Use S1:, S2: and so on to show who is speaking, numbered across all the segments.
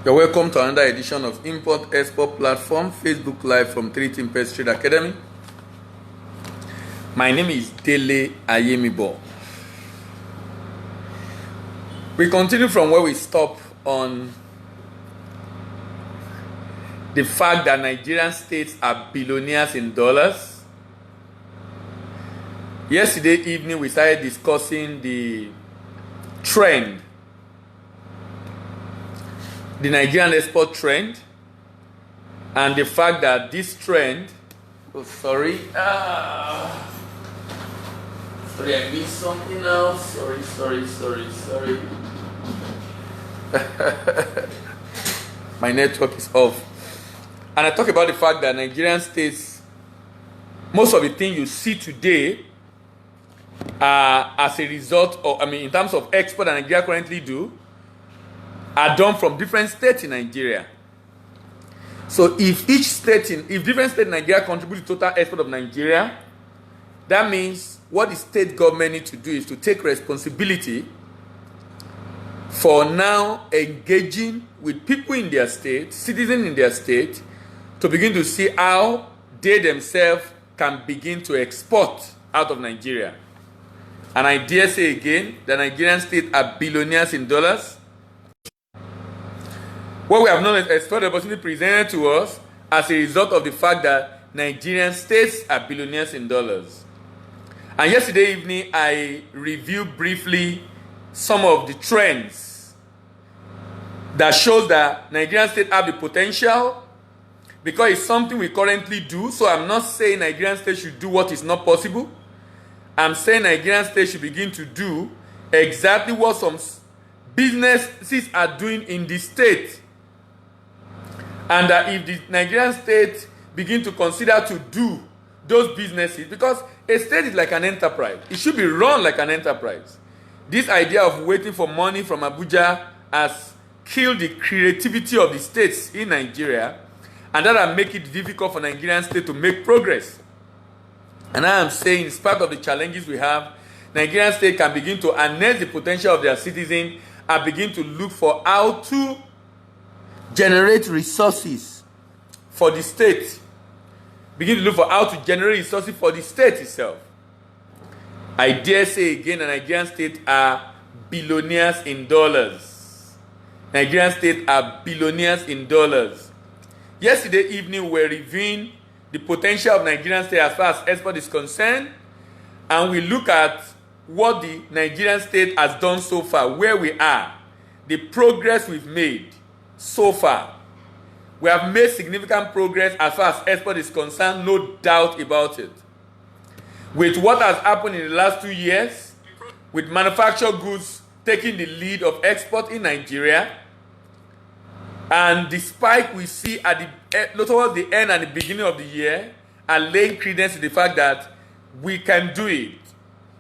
S1: You're welcome to another edition of Import Export Platform, Facebook Live from 3 Team Trade Academy. My name is Dele Ayemibo. We continue from where we stop on the fact that Nigerian states are billionaires in dollars. Yesterday evening, we started discussing the trend, the Nigerian export trend, and the fact that this trend, sorry, I missed something else. Sorry. My network is off. And I talk about the fact that Nigerian states, most of the things you see today as a result of, in terms of export that Nigeria currently do, are done from different states in Nigeria. So if different states in Nigeria contribute to total export of Nigeria, that means what the state government needs to do is to take responsibility for now engaging with people in their state, citizens in their state, to begin to see how they themselves can begin to export out of Nigeria. And I dare say again, the Nigerian states are billionaires in dollars. What we have known as export opportunity presented to us as a result of the fact that Nigerian states are billionaires in dollars. And yesterday evening, I reviewed briefly some of the trends that shows that Nigerian states have the potential, because it's something we currently do. So I'm not saying Nigerian states should do what is not possible. I'm saying Nigerian states should begin to do exactly what some businesses are doing in the state. And that if the Nigerian state begin to consider to do those businesses, because a state is like an enterprise, it should be run like an enterprise. This idea of waiting for money from Abuja has killed the creativity of the states in Nigeria, and that will make it difficult for Nigerian state to make progress. And I am saying, in spite of the challenges we have, Nigerian state can begin to harness the potential of their citizens and begin to look for how to generate resources for the state. Begin to look for how to generate resources for the state itself. I dare say again, the Nigerian state are billionaires in dollars. Nigerian state are billionaires in dollars. Yesterday evening, we were reviewing the potential of Nigerian state as far as export is concerned, and we look at what the Nigerian state has done so far, where we are, the progress we've made so far. We have made significant progress as far as export is concerned, no doubt about it. With what has happened in the last 2 years, with manufactured goods taking the lead of export in Nigeria, and the spike we see towards the end and the beginning of the year are laying credence to the fact that we can do it.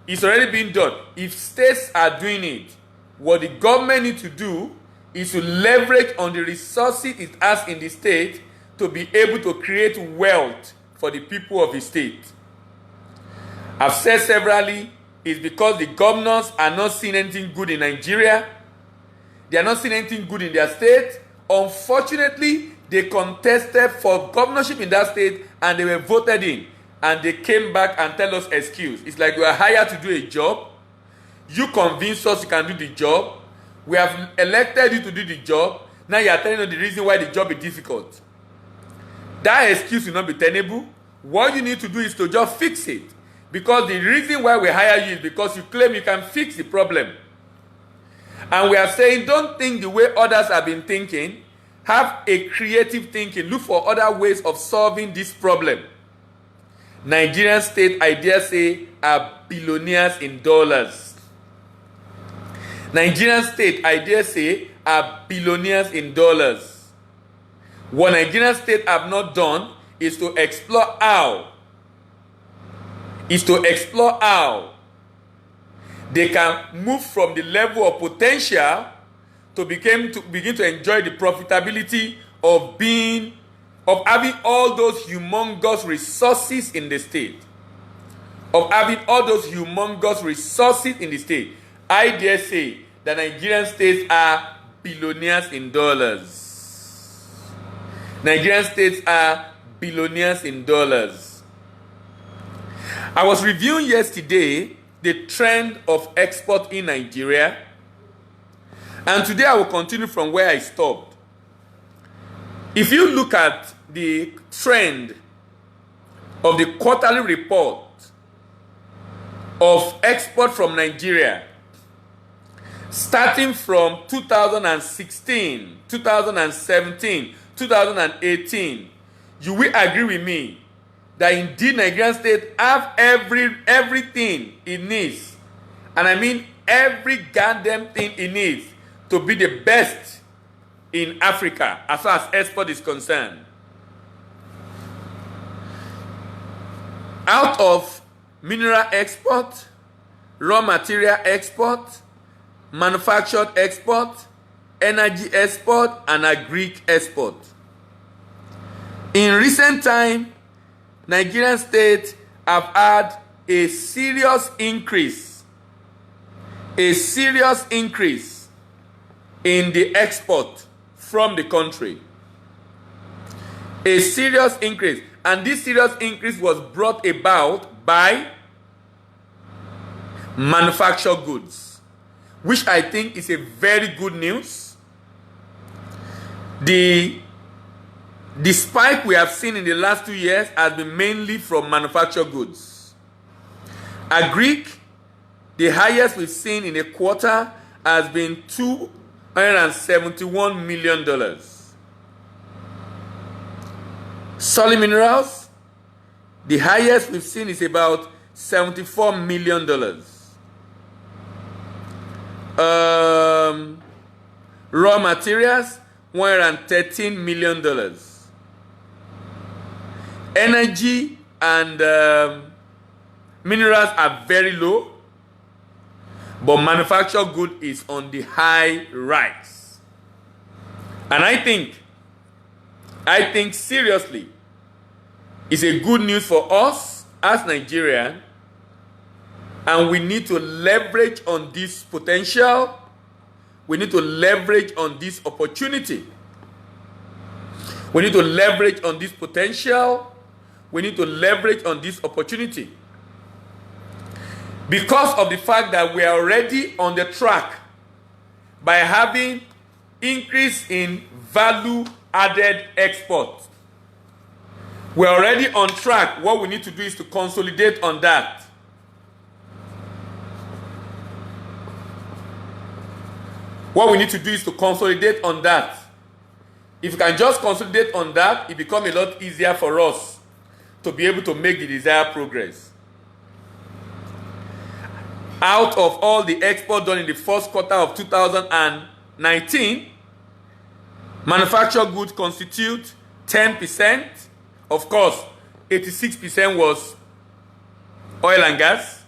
S1: It's already been done. If states are doing it, what the government needs to do is to leverage on the resources it has in the state to be able to create wealth for the people of the state. I've said severally, it's because the governors are not seeing anything good in Nigeria. They are not seeing anything good in their state. Unfortunately, they contested for governorship in that state and they were voted in. And they came back and tell us excuse. It's like we are hired to do a job. You convince us you can do the job. We have elected you to do the job. Now you are telling us the reason why the job is difficult. That excuse will not be tenable. What you need to do is to just fix it. Because the reason why we hire you is because you claim you can fix the problem. And we are saying, don't think the way others have been thinking. Have a creative thinking. Look for other ways of solving this problem. Nigerian state, I dare say, are billionaires in dollars. Nigerian state, I dare say, are billionaires in dollars. What Nigerian state have not done is to explore how. They can move from the level of potential to begin to enjoy the profitability of having all those humongous resources in the state. I dare say that Nigerian states are billionaires in dollars. Nigerian states are billionaires in dollars. I was reviewing yesterday the trend of export in Nigeria, and today I will continue from where I stopped. If you look at the trend of the quarterly report of export from Nigeria, starting from 2016, 2017, 2018, you will agree with me that indeed Nigerian state have everything it needs, and I mean every goddamn thing it needs to be the best in Africa as far as export is concerned. Out of mineral export, raw material export, manufactured export, energy export, and agri export. In recent time, Nigerian states have had a serious increase in the export from the country. A serious increase. And this serious increase was brought about by manufactured goods, which I think is a very good news. The spike we have seen in the last 2 years has been mainly from manufactured goods. Agri, the highest we've seen in a quarter, has been $271 million. Solid minerals, the highest we've seen is about $74 million. Raw materials, $113 million. Energy and minerals are very low, but manufactured good is on the high rise. And I think seriously, it's a good news for us as Nigerians, and we need to leverage on this potential. We need to leverage on this opportunity. We need to leverage on this potential. We need to leverage on this opportunity. Because of the fact that we are already on the track by having increase in value-added export. We're already on track. What we need to do is to consolidate on that. What we need to do is to consolidate on that. If you can just consolidate on that, it becomes a lot easier for us to be able to make the desired progress. Out of all the export done in the first quarter of 2019, manufactured goods constitute 10%. Of course, 86% was oil and gas.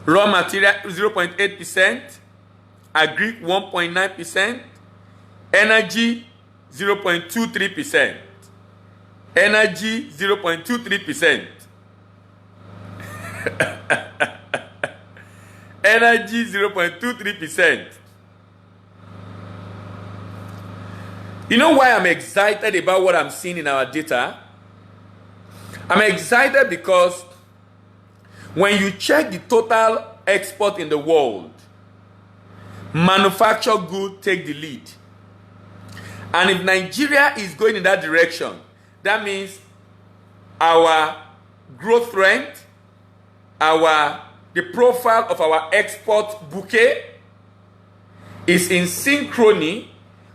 S1: Raw material 0.8%. Agri 1.9%. Energy 0.23%. Energy 0.23%. Energy 0.23%. You know why I'm excited about what I'm seeing in our data? I'm excited because when you check the total export in the world, manufactured goods take the lead. And if Nigeria is going in that direction, that means our growth rate, the profile of our export bouquet is in synchrony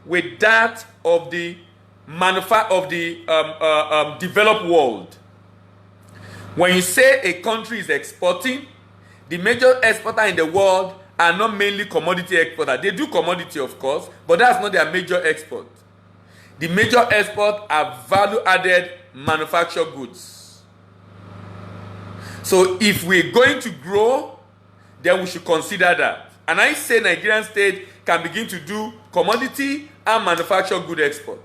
S1: with that of the developed world. When you say a country is exporting, the major exporter in the world are not mainly commodity exporters. They do commodity, of course, but that's not their major export. The major export are value-added manufactured goods. So if we're going to grow, then we should consider that. And I say Nigerian state can begin to do commodity and manufactured good export.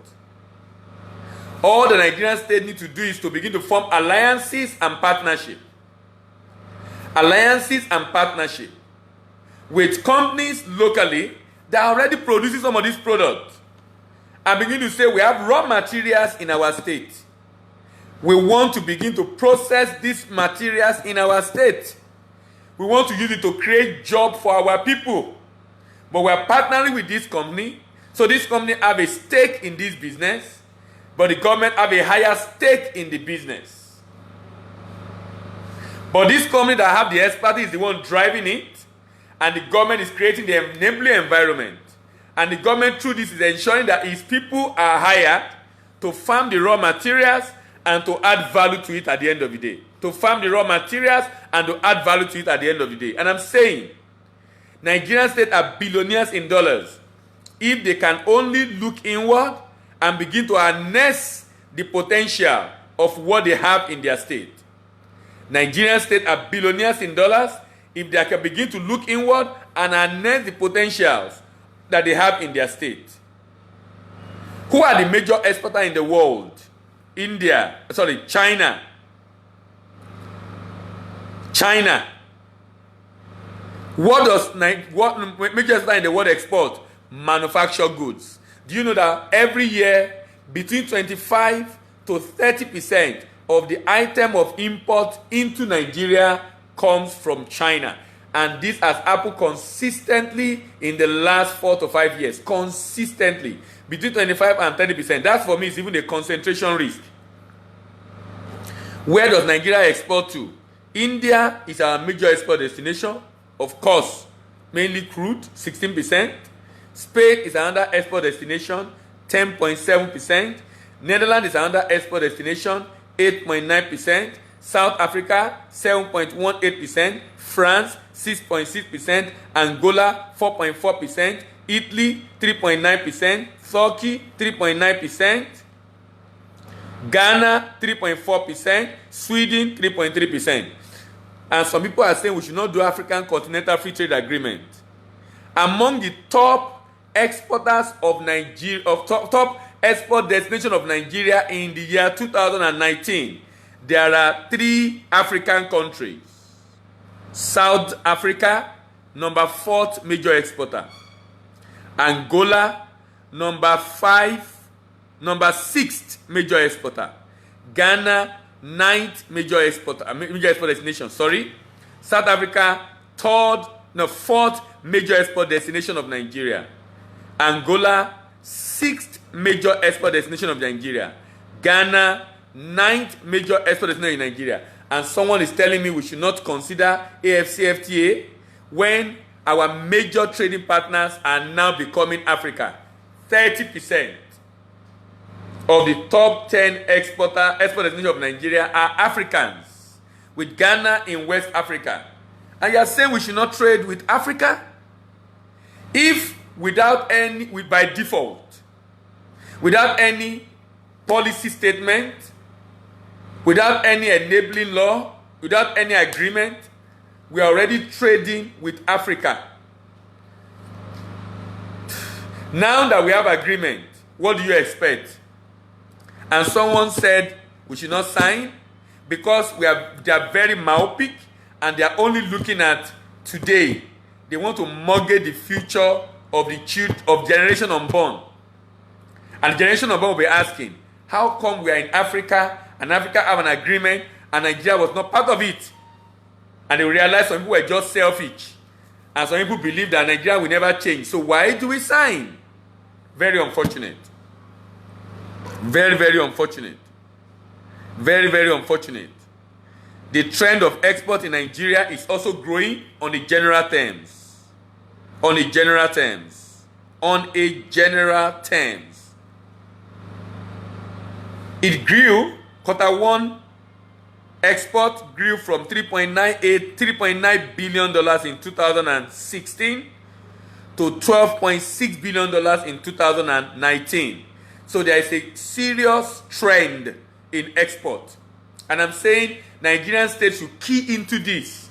S1: All the Nigerian state need to do is to begin to form alliances and partnership. Alliances and partnership with companies locally that are already producing some of these products. and begin to say we have raw materials in our state. We want to begin to process these materials in our state. We want to use it to create jobs for our people. But we are partnering with this company. So this company have a stake in this business, but the government have a higher stake in the business. But this company that have the expertise is the one driving it, and the government is creating the enabling environment. And the government through this is ensuring that its people are hired to farm the raw materials and to add value to it at the end of the day. To farm the raw materials and to add value to it at the end of the day. And I'm saying, Nigerian state are billionaires in dollars if they can only look inward and begin to harness the potential of what they have in their state. Nigerian state are billionaires in dollars if they can begin to look inward and harness the potentials that they have in their state. Who are the major exporters in the world? China. What major exporters in the world export? Manufactured goods. Do you know that every year between 25 to 30% of the item of import into Nigeria comes from China? And this has happened consistently in the last 4 to 5 years. Consistently. Between 25 and 30%. That for me is even a concentration risk. Where does Nigeria export to? India is our major export destination. Of course, mainly crude, 16%. Spain is another export destination, 10.7%. Netherlands is another export destination, 8.9%. South Africa, 7.18%. France, 6.6%. Angola, 4.4%. Italy, 3.9%. Turkey, 3.9%. Ghana, 3.4%. Sweden, 3.3%. And some people are saying we should not do African Continental Free Trade Agreement. Among the top exporters of Nigeria, top export destination of Nigeria in the year 2019, there are 3 African countries. South Africa, number 4th major exporter. Angola, number 6th major exporter. Ghana, 9th major export destination. South Africa, 4th major export destination of Nigeria. Angola, 6th major export destination of Nigeria. Ghana, 9th major export destination in Nigeria. And someone is telling me we should not consider AFCFTA when our major trading partners are now becoming Africa. 30% of the top 10 export destinations of Nigeria are Africans, with Ghana in West Africa. And you are saying we should not trade with Africa? If by default, without any policy statement, without any enabling law, without any agreement, we are already trading with Africa. Now that we have agreement, what do you expect? And someone said we should not sign because they are very myopic and they are only looking at today. They want to mortgage the future of generation unborn. And the generation unborn will be asking, how come we are in Africa and Africa have an agreement and Nigeria was not part of it? And they will realize some people were just selfish. And some people believe that Nigeria will never change. So why do we sign? Very unfortunate. Very, very unfortunate. Very, very unfortunate. The trend of export in Nigeria is also growing on the general terms. On a general terms. It grew, Q1 export grew from $3.9 billion in 2016 to $12.6 billion in 2019. So there is a serious trend in export. And I'm saying Nigerian states should key into this.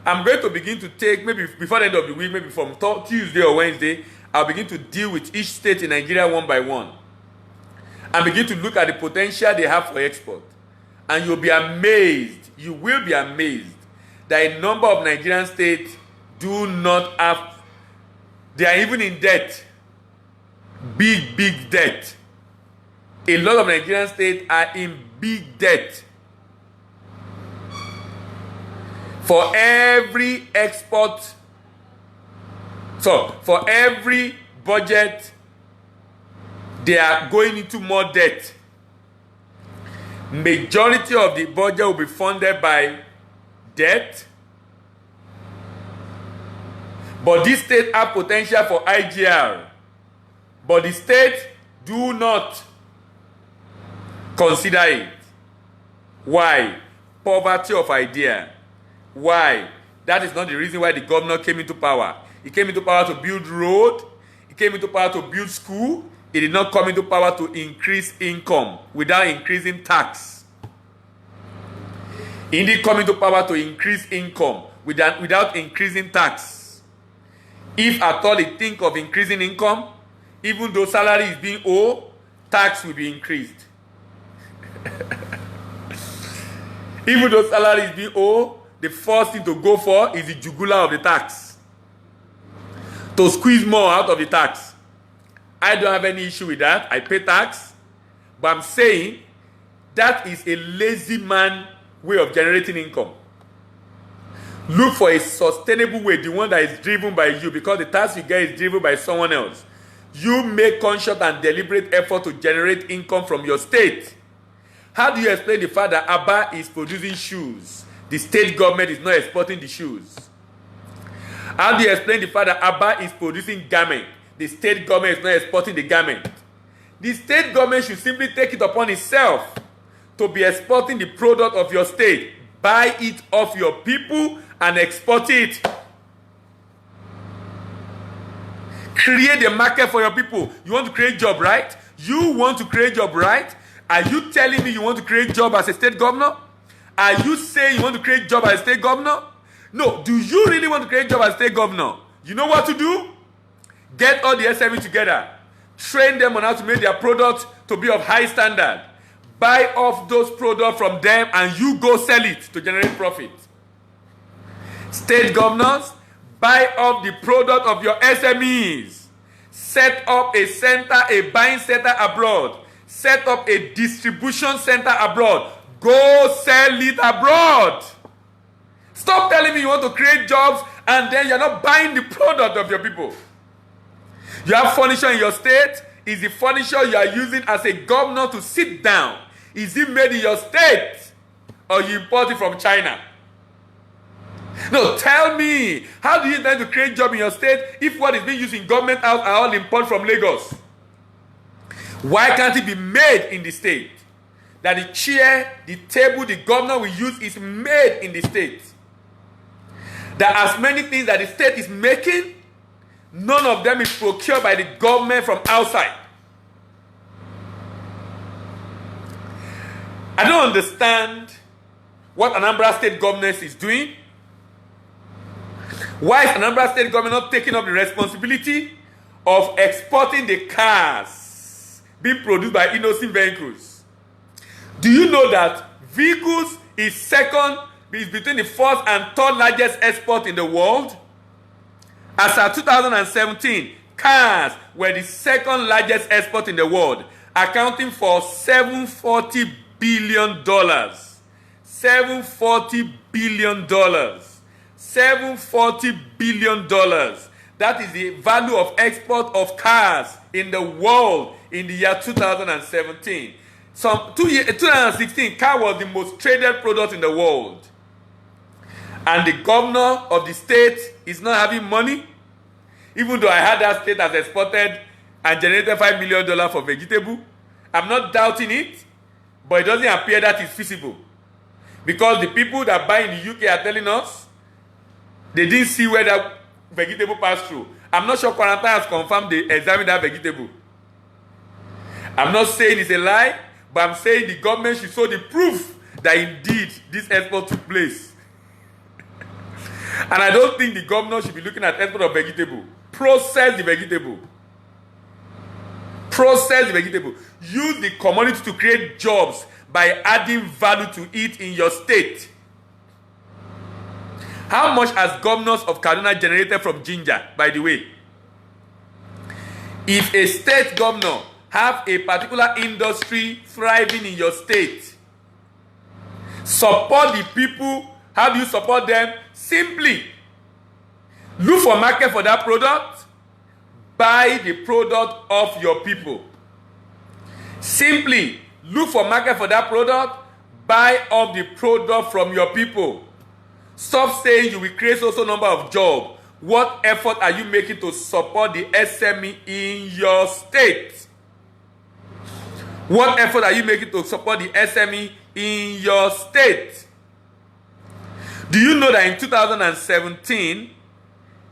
S1: I'm going to begin to take, maybe before the end of the week, maybe from Tuesday or Wednesday, I'll begin to deal with each state in Nigeria one by one. And begin to look at the potential they have for export. And you'll be amazed, you will be amazed, that a number of Nigerian states do not have, they are even in debt. big debt. A lot of Nigerian states are in big debt. For every export, so for every budget, they are going into more debt. Majority of the budget will be funded by debt. But these states have potential for IGR. But the states do not consider it. Why? Poverty of idea. Why? That is not the reason why the governor came into power. He came into power to build road. He came into power to build school. He did not come into power to increase income without increasing tax. He did come into power to increase income without increasing tax. If at all he think of increasing income, even though salary is being owed, tax will be increased. Even though salary is being owed, the first thing to go for is the jugular of the tax. To squeeze more out of the tax. I don't have any issue with that. I pay tax. But I'm saying that is a lazy man way of generating income. Look for a sustainable way, the one that is driven by you, because the tax you get is driven by someone else. You make conscious and deliberate effort to generate income from your state. How do you explain the fact that Aba is producing shoes? The state government is not exporting the shoes. How do you explain the fact that Aba is producing garment? The state government is not exporting the garment. The state government should simply take it upon itself to be exporting the product of your state. Buy it off your people and export it. Create a market for your people. You want to create job, right? You want to create job, right? Are you telling me you want to create job as a state governor? Are you saying you want to create job as a state governor? No. Do you really want to create job as a state governor? You know what to do? Get all the SME together. Train them on how to make their products to be of high standard. Buy off those products from them and you go sell it to generate profit. State governors, buy up the product of your SMEs. Set up a center, a buying center abroad. Set up a distribution center abroad. Go sell it abroad. Stop telling me you want to create jobs and then you're not buying the product of your people. You have furniture in your state. Is the furniture you are using as a governor to sit down? Is it made in your state or you import it from China? No, tell me, how do you intend to create job in your state if what is being used in government house are all imported from Lagos? Why can't it be made in the state? That the chair, the table, the governor will use is made in the state. That as many things that the state is making, none of them is procured by the government from outside. I don't understand what Anambra State government is doing. Why is Anambra State government not taking up the responsibility of exporting the cars being produced by innocent vehicles? Do you know that vehicles is between the first and third largest export in the world? As of 2017, cars were the second largest export in the world, accounting for $740 billion. $740 billion. $740 billion. That is the value of export of cars in the world in the year 2017. 2016, car was the most traded product in the world. And the governor of the state is not having money. Even though I had that state has exported and generated $5 million for vegetable. I'm not doubting it, but it doesn't appear that it's feasible. Because the people that buy in the UK are telling us they didn't see where that vegetable passed through. I'm not sure quarantine has confirmed they examined that vegetable. I'm not saying it's a lie, but I'm saying the government should show the proof that indeed this export took place. And I don't think the governor should be looking at export of vegetable. Process the vegetable. Process the vegetable. Use the commodity to create jobs by adding value to it in your state. How much has governors of Kaduna generated from ginger, by the way? If a state governor have a particular industry thriving in your state, support the people. How do you support them? Simply look for market for that product. Buy the product of your people. Simply look for market for that product. Buy up the product from your people. Stop saying you will create also number of jobs. What effort are you making to support the SME in your state? What effort are you making to support the SME in your state? Do you know that in 2017,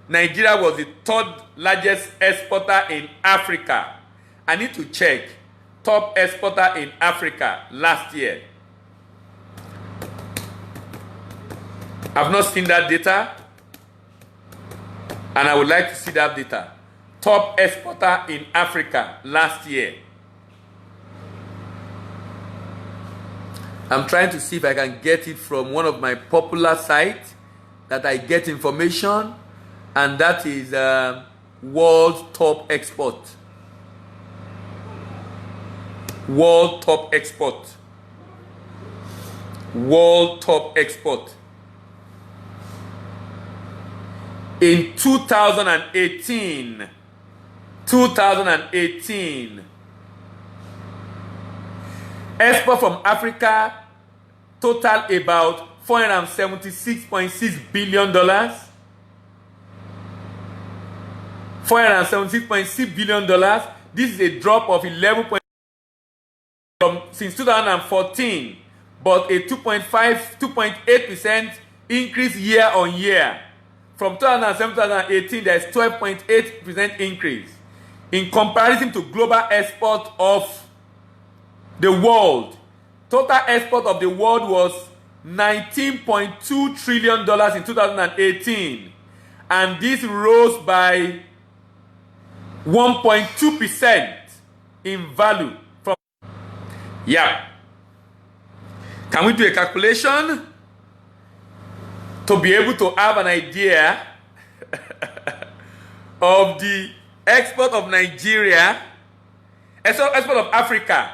S1: Nigeria was the third largest exporter in Africa? I need to check. Top exporter in Africa last year. I've not seen that data, and I would like to see that data. Top exporter in Africa last year. I'm trying to see if I can get it from one of my popular sites that I get information, and that is World Top Export. World Top Export. World Top Export. In 2018, export from Africa total about $476.6 billion. $476.6 billion. This is a drop of 11% since 2014, but a 2.8% increase year on year. From 2007 to 2018, there is 12.8% increase. In comparison to global export of the world, total export of the world was $19.2 trillion in 2018, and this rose by 1.2% in value. Can we do a calculation to be able to have an idea of the export of Nigeria? Export of Africa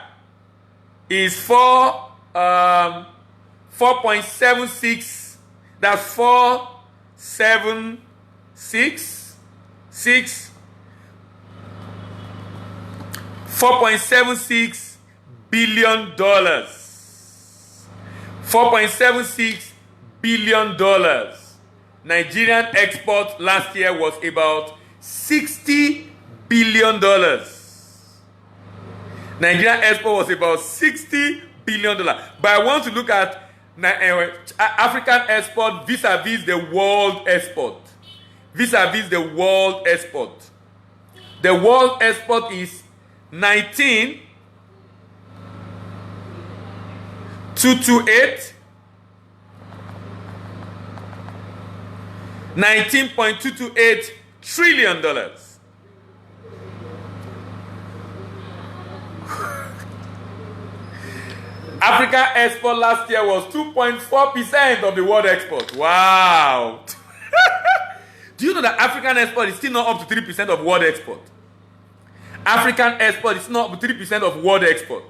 S1: is 4.76. That's 4.76 billion dollars. $4.76 billion. Nigerian export last year was about $60 billion. Nigerian export was about $60 billion. But I want to look at African export vis-a-vis the world export. Vis-a-vis the world export. The world export is 19.228 trillion dollars. Africa export last year was 2.4% of the world export. Wow. Do you know that African export is still not up to 3% of world export? African export is not up to 3% of world export.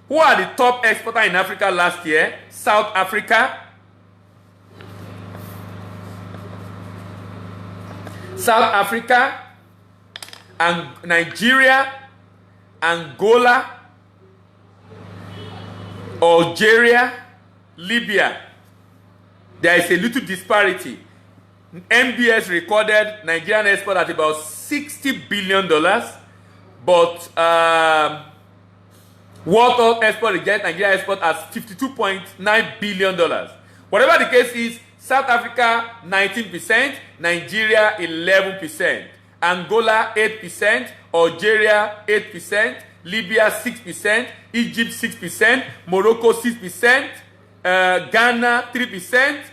S1: Who are the top exporters in Africa last year? South Africa, and Nigeria, Angola, Algeria, Libya. There is a little disparity. MBS recorded Nigerian export at about $60 billion, but world export reject Nigeria export as $52.9 billion. Whatever the case is, South Africa 19%, Nigeria 11%, Angola 8%, Algeria 8%, Libya 6%, Egypt 6%, Morocco 6%, Ghana 3%,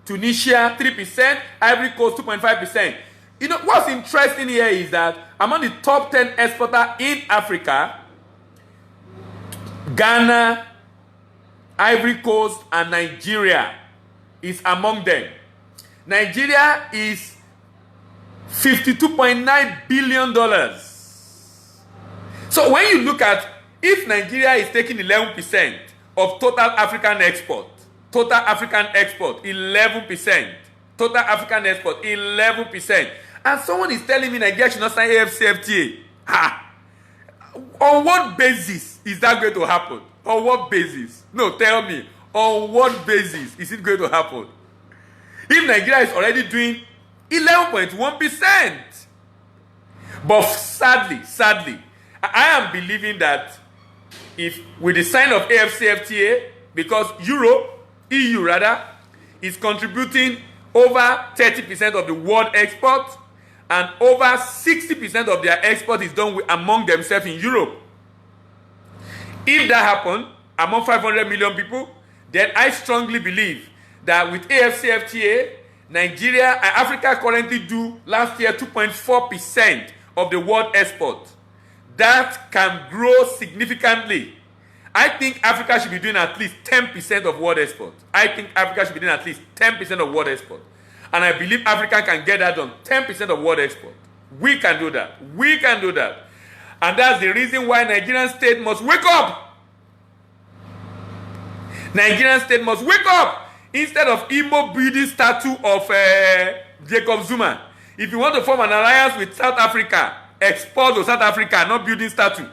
S1: Tunisia 3%, Ivory Coast 2.5%. You know what's interesting here is that among the top 10 exporters in Africa, Ghana, Ivory Coast, and Nigeria is among them. Nigeria is $52.9 billion. So when you look at, if Nigeria is taking 11% of total African export, 11%, total African export, 11%, and someone is telling me Nigeria should not sign AFCFTA, on what basis is that going to happen? On what basis? No, tell me. On what basis is it going to happen? If Nigeria is already doing 11.1%. But sadly, I am believing that if with the sign of AFCFTA, because EU rather, is contributing over 30% of the world export, and over 60% of their export is done among themselves in Europe. If that happens among 500 million people, then I strongly believe that with AFCFTA, Nigeria and Africa currently do last year 2.4% of the world export. That can grow significantly. I think Africa should be doing at least 10% of world export. I think Africa should be doing at least 10% of world export. And I believe Africa can get that done, 10% of world export. We can do that. We can do that. And that's the reason why Nigerian state must wake up. Nigerian state must wake up. Instead of Imo building statue of Jacob Zuma. If you want to form an alliance with South Africa, export to South Africa, not building statue.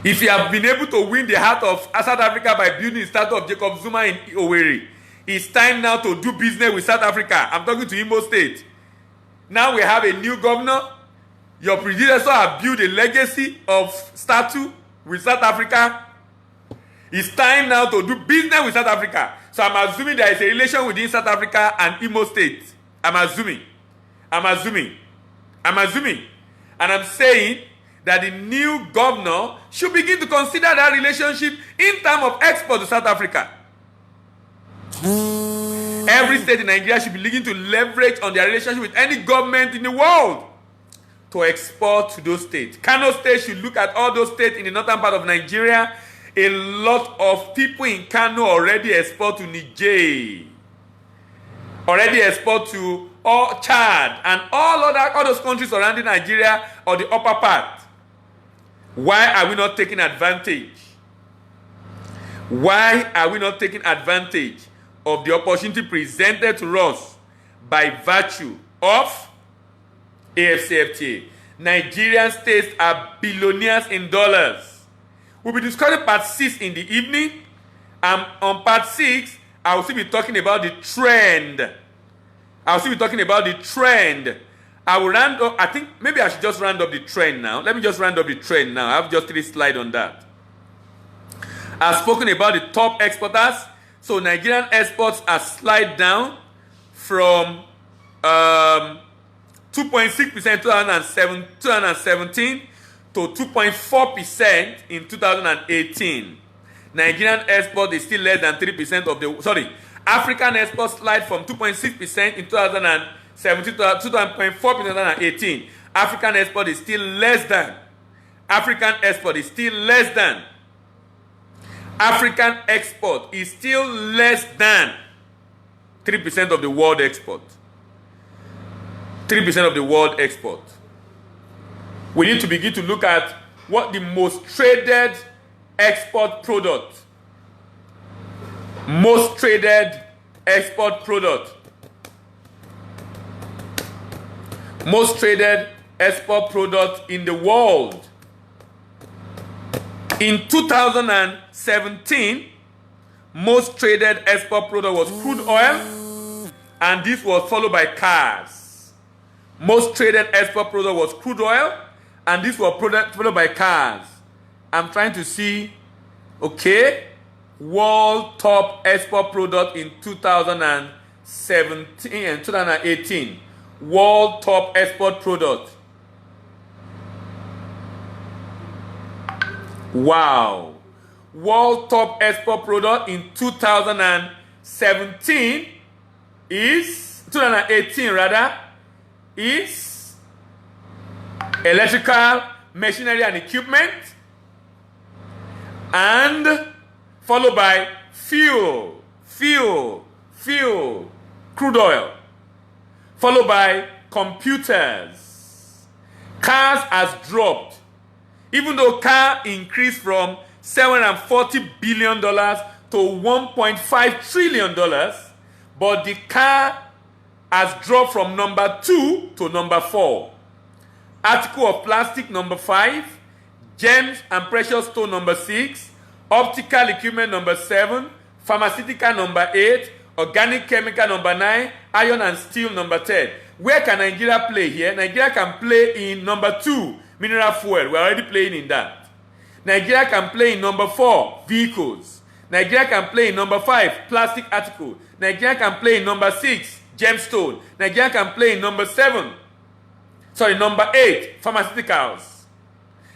S1: If you have been able to win the heart of South Africa by building a statue of Jacob Zuma in Owerri, it's time now to do business with South Africa. I'm talking to Imo State. Now we have a new governor. Your predecessor have built a legacy of statue with South Africa. It's time now to do business with South Africa. So I'm assuming there is a relation within South Africa and Imo State. I'm assuming. And I'm saying that the new governor should begin to consider that relationship in terms of export to South Africa. Every state in Nigeria should be looking to leverage on their relationship with any government in the world to export to those states. Kano State should look at all those states in the northern part of Nigeria. A lot of people in Kano already export to Niger, already export to Chad and all those countries surrounding Nigeria or the upper part. Why are we not taking advantage? Why are we not taking advantage of the opportunity presented to us by virtue of AFCFTA? Nigerian states are billionaires in dollars. We'll be discussing part 6 in the evening. On part 6, I will still be talking about the trend. I will round up. I think maybe I should just round up the trend now. Let me just round up the trend now. I have just 3 slides on that. I've spoken about the top exporters. So Nigerian exports are slide down from 2.6% 2017 to 2.4% in 2018. Nigerian export is still less than 3% of the... African exports slide from 2.6% in 2017 to 2.4% in 2018. African export is still less than 3% of the world export. 3% of the world export. We need to begin to look at what the most traded export product. Most traded export product in the world. In 2017, most traded export product was crude oil, and this was followed by cars. Most traded export product was crude oil, and this was followed by cars. I'm trying to see, world top export product in 2017 and 2018. World top export product. Wow. World top export product in 2017 is 2018 rather is electrical machinery and equipment, and followed by fuel, crude oil, followed by computers. Cars has dropped Even though car increased from $740 billion to $1.5 trillion, but the car has dropped from number 2 to number 4. Article of plastic number 5, gems and precious stone number 6, optical equipment number 7, pharmaceutical number 8, organic chemical number 9, iron and steel number 10. Where can Nigeria play here? Nigeria can play in number 2, mineral fuel. We're already playing in that. Nigeria can play in number 4, vehicles. Nigeria can play in number 5, plastic article. Nigeria can play in number 6, gemstone. Nigeria can play in number 8, pharmaceuticals.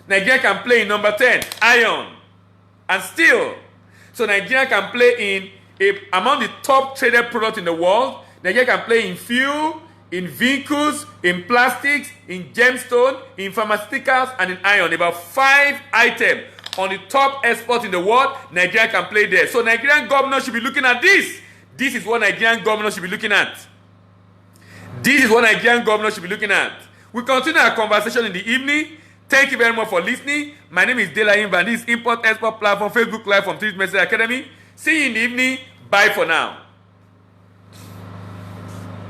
S1: Nigeria can play in number 10, iron and steel. So Nigeria can play in among the top traded products in the world. Nigeria can play in fuel, in vehicles, in plastics, in gemstone, in pharmaceuticals, and in iron. About 5 items on the top exports in the world. Nigeria can play there. So Nigerian governors should be looking at this. This is what Nigerian governors should be looking at. This is what Nigerian governors should be looking at. We continue our conversation in the evening. Thank you very much for listening. My name is Dela Imba. This is Import Export Platform, Facebook Live from 3 Message Academy. See you in the evening. Bye for now.